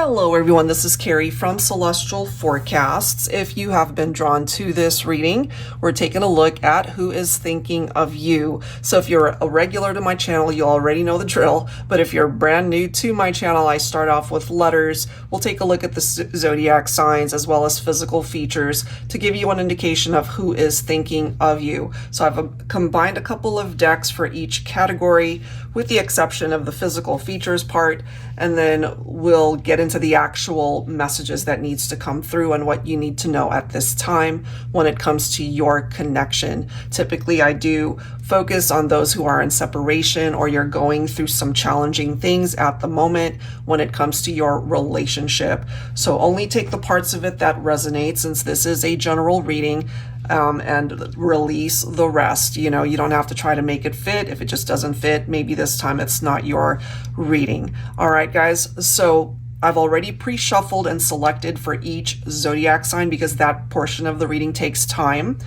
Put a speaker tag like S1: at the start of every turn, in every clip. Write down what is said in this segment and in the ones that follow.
S1: Hello everyone, this is Carrie from Celestial Forecasts. If you have been drawn to this reading, we're taking a look at who is thinking of you. So if you're a regular to my channel, you already know the drill. But if you're brand new to my channel, I start off with letters. We'll take a look at the zodiac signs as well as physical features to give you an indication of who is thinking of you. So I've combined a couple of decks for each category with the exception of the physical features part, and then we'll get into the actual messages that needs to come through and what you need to know at this time when it comes to your connection. Typically, I do focus on those who are in separation or you're going through some challenging things at the moment when it comes to your relationship. So only take the parts of it that resonate, since this is a general reading, and release the rest. You know, you don't have to try to make it fit. If it just doesn't fit, maybe this time it's not your reading. All right, guys. So I've already pre-shuffled and selected for each zodiac sign because that portion of the reading takes time.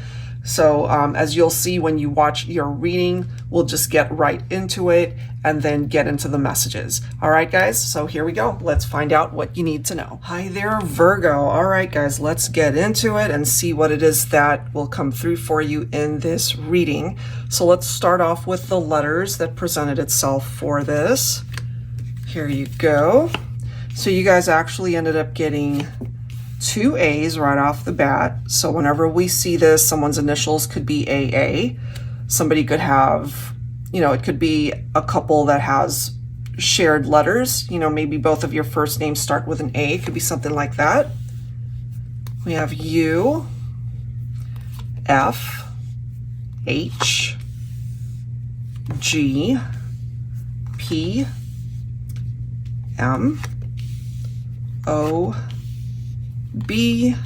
S1: So as you'll see when you watch your reading, we'll just get right into it and then get into the messages. All right, guys, so here we go. Let's find out what you need to know. Hi there, Virgo. All right, guys, let's get into it and see what it is that will come through for you in this reading. So let's start off with the letters that presented itself for this. Here you go. So you guys actually ended up getting 2 A's right off the bat. So whenever we see this, someone's initials could be AA. Somebody could have, you know, it could be a couple that has shared letters. You know, maybe both of your first names start with an A. It could be something like that. We have U, F, H, G, P, M, O, B,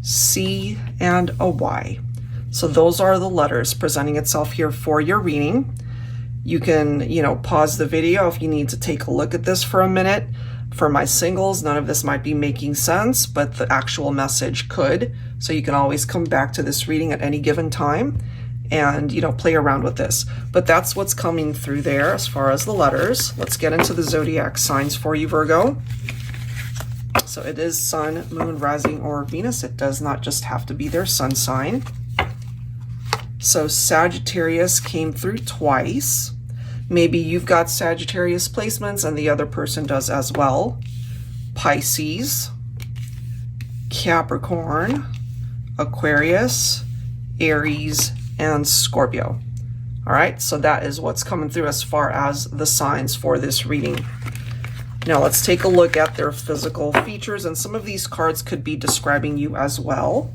S1: C, and a Y. So those are the letters presenting itself here for your reading. You can, you know, pause the video if you need to take a look at this for a minute. For my singles, none of this might be making sense, but the actual message could. So you can always come back to this reading at any given time and, you know, play around with this. But that's what's coming through there as far as the letters. Let's get into the zodiac signs for you, Virgo. So it is Sun, Moon, Rising, or Venus. It does not just have to be their sun sign. So Sagittarius came through twice. Maybe you've got Sagittarius placements and the other person does as well. Pisces, Capricorn, Aquarius, Aries, and Scorpio. All right, so that is what's coming through as far as the signs for this reading. Now let's take a look at their physical features, and some of these cards could be describing you as well.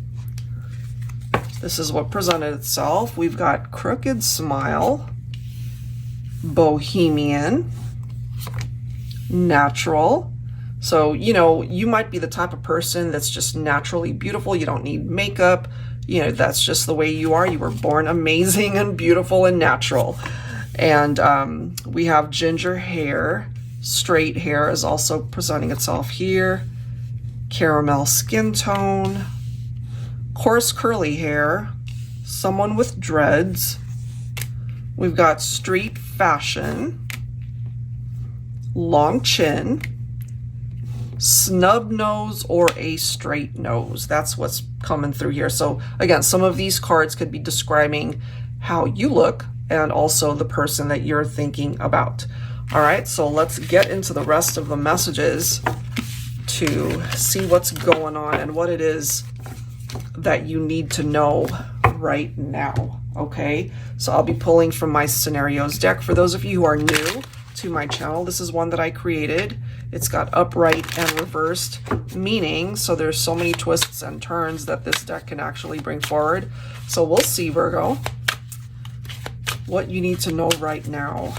S1: This is what presented itself. We've got Crooked Smile, Bohemian, Natural. So, you know, you might be the type of person that's just naturally beautiful. You don't need makeup. You know, that's just the way you are. You were born amazing and beautiful and natural. And we have Ginger Hair. Straight hair is also presenting itself here. Caramel skin tone. Coarse curly hair. Someone with dreads. We've got street fashion. Long chin. Snub nose or a straight nose. That's what's coming through here. So again, some of these cards could be describing how you look and also the person that you're thinking about. All right, so let's get into the rest of the messages to see what's going on and what it is that you need to know right now, okay? So I'll be pulling from my scenarios deck. For those of you who are new to my channel, this is one that I created. It's got upright and reversed meaning, so there's so many twists and turns that this deck can actually bring forward. So we'll see, Virgo, what you need to know right now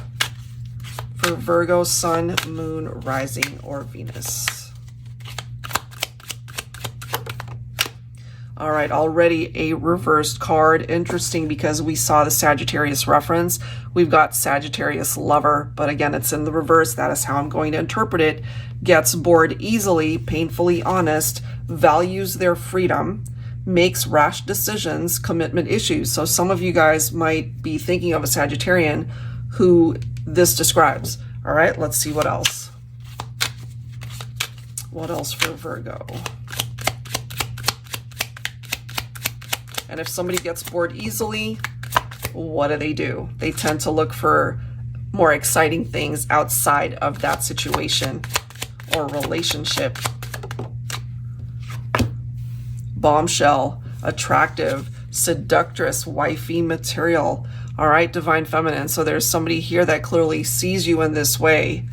S1: for Virgo, Sun, Moon, Rising, or Venus. All right, already a reversed card. Interesting because we saw the Sagittarius reference. We've got Sagittarius lover, but again, it's in the reverse. That is how I'm going to interpret it. Gets bored easily, painfully honest, values their freedom, makes rash decisions, commitment issues. So some of you guys might be thinking of a Sagittarian who this describes. All right, let's see what else. What else for Virgo? And if somebody gets bored easily, what do? They tend to look for more exciting things outside of that situation or relationship. Bombshell, attractive, seductress, wifey material. All right, divine feminine. So there's somebody here that clearly sees you in this way.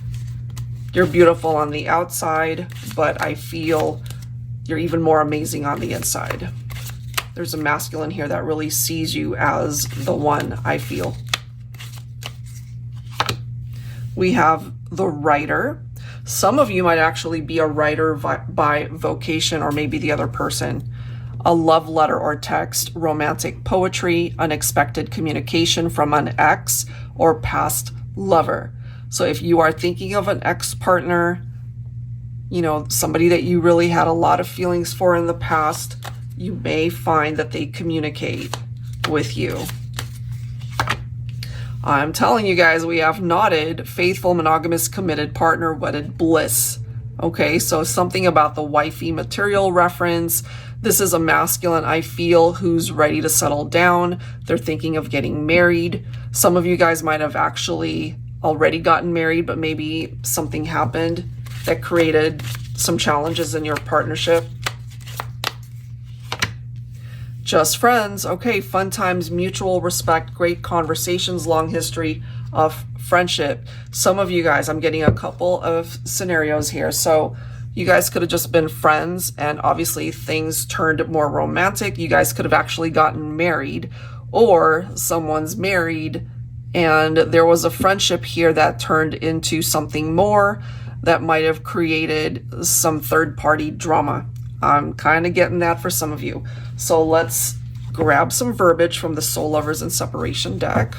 S1: You're beautiful on the outside, but I feel you're even more amazing on the inside. There's a masculine here that really sees you as the one, I feel. We have the writer. Some of you might actually be a writer by vocation, or maybe the other person. A love letter or text, romantic poetry, unexpected communication from an ex or past lover. So if you are thinking of an ex-partner, you know, somebody that you really had a lot of feelings for in the past, you may find that they communicate with you. I'm telling you guys, we have knotted, faithful, monogamous, committed, partner, wedded, bliss. Okay, so something about the wifey material reference. This is a masculine, I feel, who's ready to settle down. They're thinking of getting married. Some of you guys might have actually already gotten married, but maybe something happened that created some challenges in your partnership. Just friends. Okay, fun times, mutual respect, great conversations, long history of friendship. Some of you guys, I'm getting a couple of scenarios here. So you guys could have just been friends, and obviously things turned more romantic. You guys could have actually gotten married, or someone's married and there was a friendship here that turned into something more that might have created some third-party drama. I'm kind of getting that for some of you. So let's grab some verbiage from the Soul Lovers and Separation deck.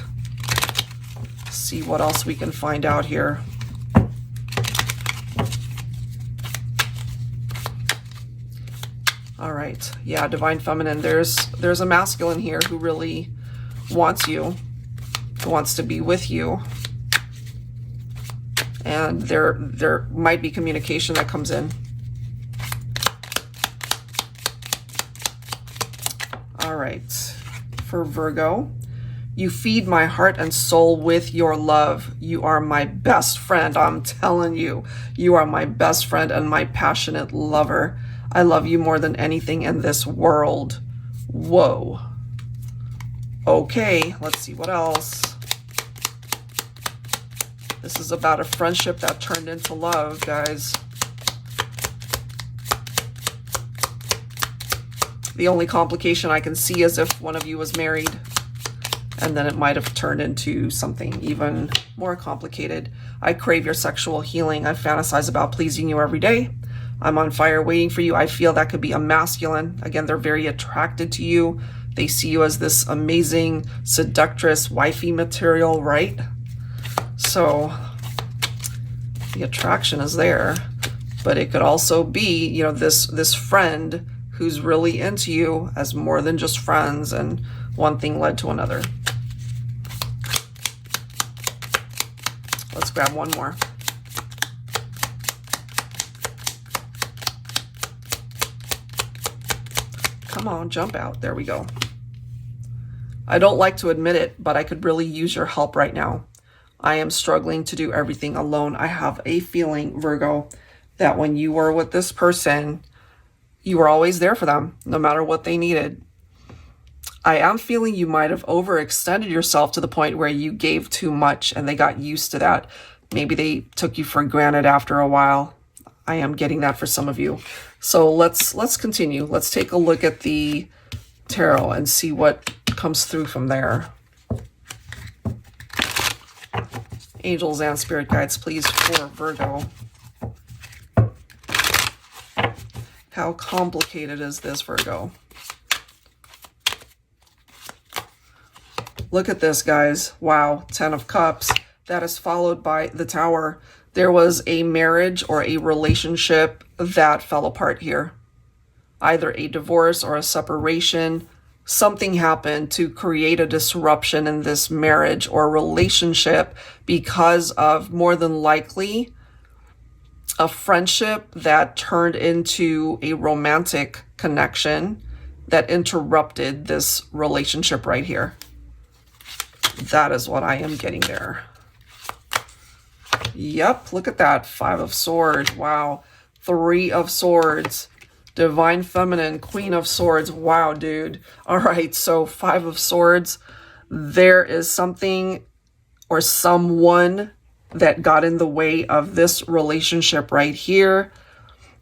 S1: See what else we can find out here. All right. Yeah, Divine Feminine. There's a masculine here who really wants you, who wants to be with you. And there might be communication that comes in. All right. For Virgo, you feed my heart and soul with your love. You are my best friend. I'm telling you, you are my best friend and my passionate lover. I love you more than anything in this world. Whoa. Okay, let's see what else. This is about a friendship that turned into love, guys. The only complication I can see is if one of you was married, and then it might have turned into something even more complicated. I crave your sexual healing. I fantasize about pleasing you every day. I'm on fire waiting for you. I feel that could be a masculine. Again, they're very attracted to you. They see you as this amazing seductress, wifey material, right? So the attraction is there, but it could also be, you know, this friend who's really into you as more than just friends, and one thing led to another. Let's grab one more. Come on, jump out. There we go. I don't like to admit it, but I could really use your help right now. I am struggling to do everything alone. I have a feeling, Virgo, that when you were with this person, you were always there for them, no matter what they needed. I am feeling you might have overextended yourself to the point where you gave too much and they got used to that. Maybe they took you for granted after a while. I am getting that for some of you. So let's continue. Let's take a look at the tarot and see what comes through from there. Angels and spirit guides, please, for Virgo. How complicated is this, Virgo? Look at this, guys. Wow, 10 of Cups. That is followed by the Tower. There was a marriage or a relationship that fell apart here. Either a divorce or a separation. Something happened to create a disruption in this marriage or relationship because of, more than likely, a friendship that turned into a romantic connection that interrupted this relationship right here. That is what I am getting there. Yep, look at that. 5 of Swords. Wow. 3 of Swords. Divine Feminine, Queen of Swords. Wow, dude. All right, so 5 of Swords. There is something or someone that got in the way of this relationship right here.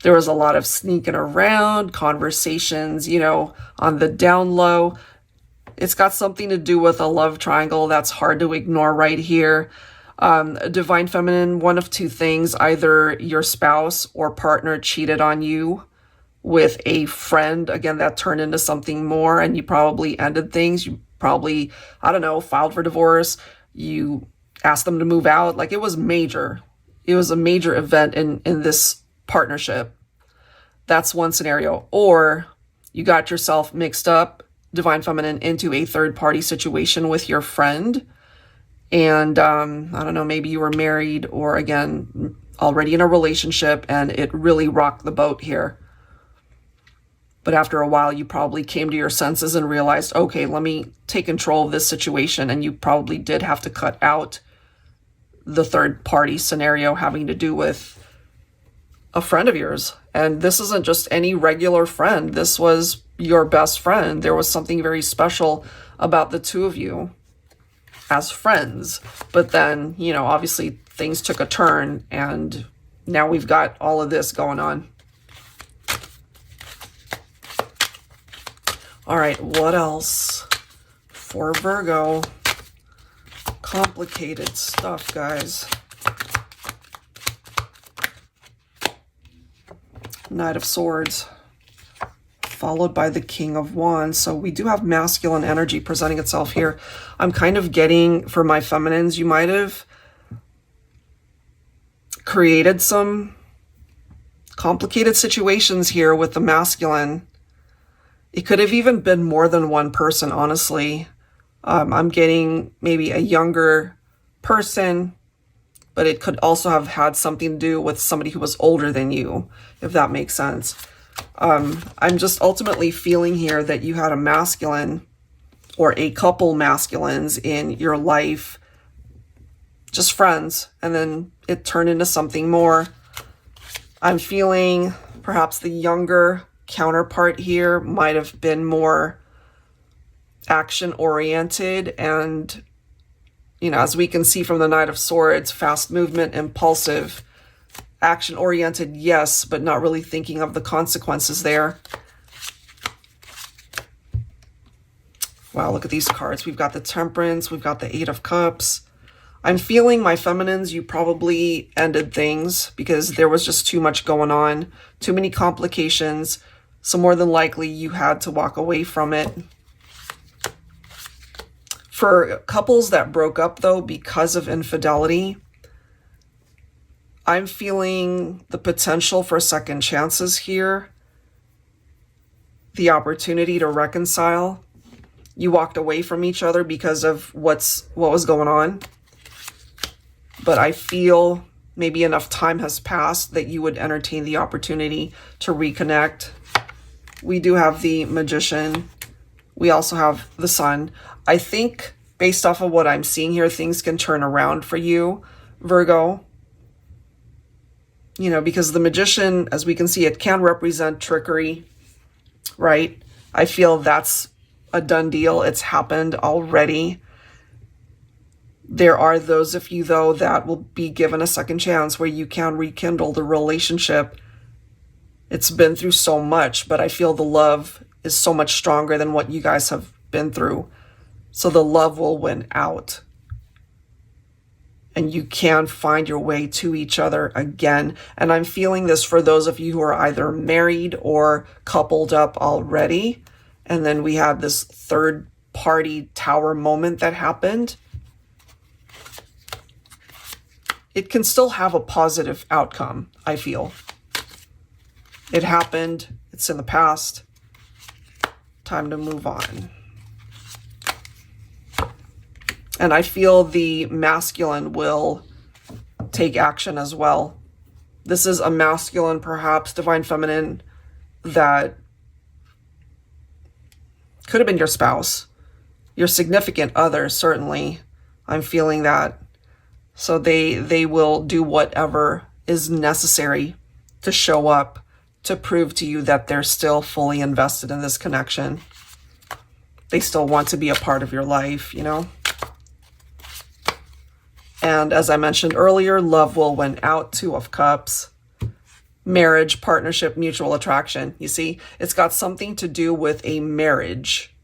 S1: There was a lot of sneaking around, conversations, you know, on the down low. It's got something to do with a love triangle that's hard to ignore right here. Divine Feminine, one of two things. Either your spouse or partner cheated on you with a friend. Again, that turned into something more, and you probably ended things. You probably, I don't know, filed for divorce. You asked them to move out. Like, it was major. It was a major event in this partnership. That's one scenario. Or you got yourself mixed up, Divine Feminine, into a third-party situation with your friend. And I don't know, maybe you were married or, again, already in a relationship, and it really rocked the boat here. But after a while, you probably came to your senses and realized, okay, let me take control of this situation. And you probably did have to cut out the third party scenario having to do with a friend of yours. And this isn't just any regular friend. This was your best friend. There was something very special about the two of you as friends. But then, you know, obviously things took a turn, and now we've got all of this going on. All right, what else for Virgo? Complicated stuff, guys. Knight of Swords, followed by the King of Wands. So we do have masculine energy presenting itself here. I'm kind of getting, for my feminines, you might have created some complicated situations here with the masculine. It could have even been more than one person, honestly. I'm getting maybe a younger person, but it could also have had something to do with somebody who was older than you, if that makes sense. I'm just ultimately feeling here that you had a masculine or a couple masculines in your life, just friends, and then it turned into something more. I'm feeling perhaps the younger counterpart here might have been more action oriented, and, you know, as we can see from the Knight of Swords, fast movement, impulsive, action oriented, yes, but not really thinking of the consequences there. Wow, look at these cards. We've got the Temperance, we've got the 8 of Cups. I'm feeling, my feminines, you probably ended things because there was just too much going on, too many complications. So more than likely you had to walk away from it. For couples that broke up, though, because of infidelity, I'm feeling the potential for second chances here. The opportunity to reconcile. You walked away from each other because of what was going on. But I feel maybe enough time has passed that you would entertain the opportunity to reconnect. We do have the Magician. We also have the Sun. I think based off of what I'm seeing here, things can turn around for you, Virgo. You know, because the Magician, as we can see, it can represent trickery, right? I feel that's a done deal. It's happened already. There are those of you, though, that will be given a second chance where you can rekindle the relationship. It's been through so much, but I feel the love is so much stronger than what you guys have been through. So the love will win out. And you can find your way to each other again. And I'm feeling this for those of you who are either married or coupled up already. And then we had this third party tower moment that happened. It can still have a positive outcome, I feel. It happened. It's in the past. Time to move on. And I feel the masculine will take action as well. This is a masculine, perhaps divine feminine, that could have been your spouse, your significant other, certainly. I'm feeling that. So they will do whatever is necessary to show up to prove to you that they're still fully invested in this connection. They still want to be a part of your life, you know? And as I mentioned earlier, love will win out. 2 of Cups. Marriage, partnership, mutual attraction. You see, it's got something to do with a marriage.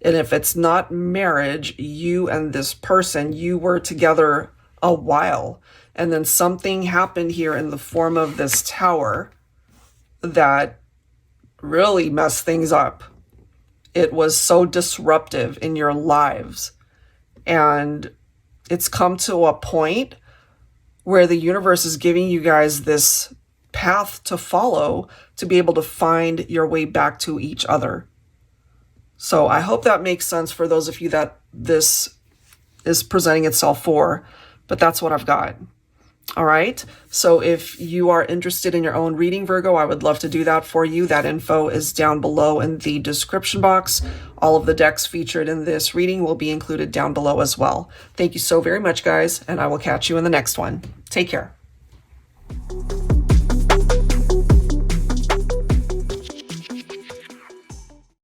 S1: And if it's not marriage, you and this person, you were together a while. And then something happened here in the form of this Tower that really messed things up. It was so disruptive in your lives. And it's come to a point where the universe is giving you guys this path to follow to be able to find your way back to each other. So I hope that makes sense for those of you that this is presenting itself for, but that's what I've got. All right. So if you are interested in your own reading, Virgo, I would love to do that for you. That info is down below in the description box. All of the decks featured in this reading will be included down below as well. Thank you so very much, guys, and I will catch you in the next one. Take care.